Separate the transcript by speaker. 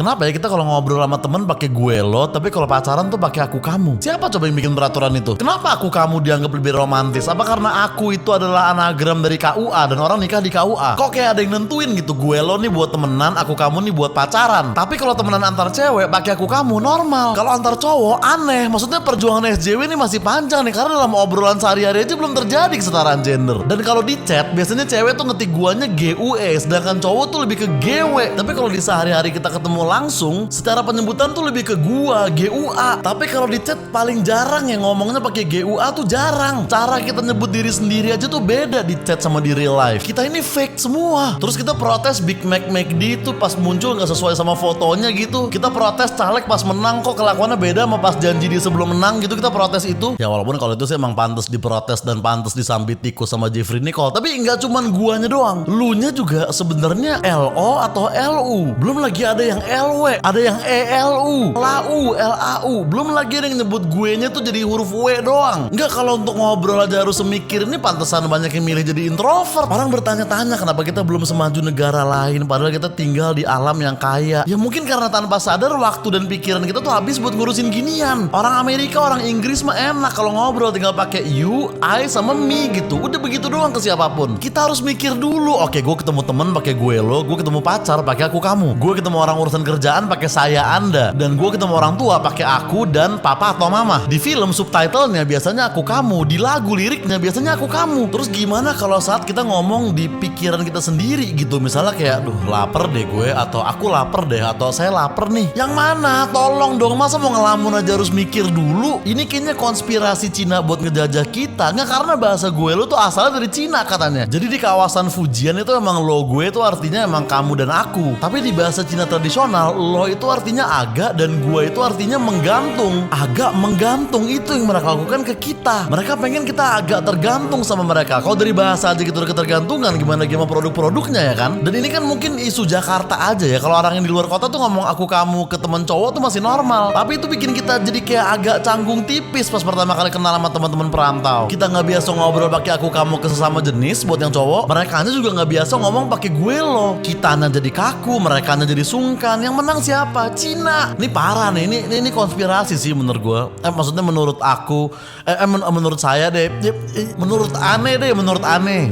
Speaker 1: Kenapa ya kita kalau ngobrol sama temen pakai gue lo, tapi kalau pacaran tuh pakai aku kamu? Siapa coba yang bikin peraturan itu? Kenapa aku kamu dianggap lebih romantis? Apa karena aku itu adalah anagram dari KUA dan orang nikah di KUA? Kok kayak ada yang nentuin gitu, gue lo nih buat temenan, aku kamu nih buat pacaran. Tapi kalau temenan antar cewek pakai aku kamu normal. Kalau antar cowok aneh. Maksudnya perjuangan SJW ini masih panjang nih, karena dalam obrolan sehari-hari aja belum terjadi kesetaraan gender. Dan kalau di chat biasanya cewek tuh ngetik guanya GUE, sedangkan cowok tuh lebih ke GW. Tapi kalau di sehari-hari kita ketemu langsung, secara penyebutan tuh lebih ke gua, GUA. Tapi kalau di chat paling jarang yang ngomongnya pakai GUA tuh jarang. Cara kita nyebut diri sendiri aja tuh beda di chat sama di real life. Kita ini fake semua. Terus kita protes Big Mac McD itu pas muncul nggak sesuai sama fotonya gitu. Kita protes caleg pas menang kok kelakuannya beda sama pas janji dia sebelum menang gitu. Kita protes itu. Ya walaupun kalau itu sih emang pantas diprotes dan pantas disambit tikus sama Jeffrey Nicole. Tapi nggak cuman guanya doang. Lunya juga sebenarnya LO atau LU. Belum lagi ada yang LW, ada yang ELU, LAU, LAU. Belum lagi ada yang nyebut gue-nya tuh jadi huruf W doang. Enggak, kalau untuk ngobrol aja harus semikir ini, pantesan banyak yang milih jadi introvert. Orang bertanya-tanya kenapa kita belum semaju negara lain padahal kita tinggal di alam yang kaya. Ya mungkin karena tanpa sadar waktu dan pikiran kita tuh habis buat ngurusin ginian. Orang Amerika, orang Inggris mah enak kalau ngobrol tinggal pakai you, I sama me gitu. Udah begitu doang ke siapapun. Kita harus mikir dulu. Oke, gue ketemu temen pakai gue lo, gue ketemu pacar pakai aku kamu. Gue ketemu orang urusan kerjaan pakai saya anda, dan gue ketemu orang tua pakai aku dan papa atau mama. Di film subtitlenya biasanya aku kamu, di lagu liriknya biasanya aku kamu. Terus gimana kalau saat kita ngomong di pikiran kita sendiri gitu, misalnya kayak duh lapar deh gue, atau aku lapar deh, atau saya lapar nih. Yang mana? Tolong dong, masa mau ngelamun aja harus mikir dulu? Ini kayaknya konspirasi Cina buat ngejajah kita. Nggak, karena bahasa gue lo tuh asalnya dari Cina katanya. Jadi di kawasan Fujian itu emang lo gue itu artinya emang kamu dan aku. Tapi di bahasa Cina tradisional, lo itu artinya agak dan gue itu artinya menggantung. Agak menggantung itu yang mereka lakukan ke kita. Mereka pengen kita agak tergantung sama mereka. Kalau dari bahasa aja gitu ada ketergantungan, gimana produk-produknya ya kan? Dan ini kan mungkin isu Jakarta aja ya. Kalau orang yang di luar kota tuh ngomong aku kamu ke temen cowok tuh masih normal. Tapi itu bikin kita jadi kayak agak canggung tipis pas pertama kali kenal sama teman-teman perantau. Kita nggak biasa ngobrol pakai aku kamu ke sesama jenis buat yang cowok. Mereka aja juga nggak biasa ngomong pakai gue lo. Kitanya jadi kaku, mereka jadi sungkan. Yang menang siapa? Cina. Ini parah nih. Ini konspirasi sih menurut gue. Maksudnya menurut aku, menurut saya deh. Menurut aneh deh, menurut aneh.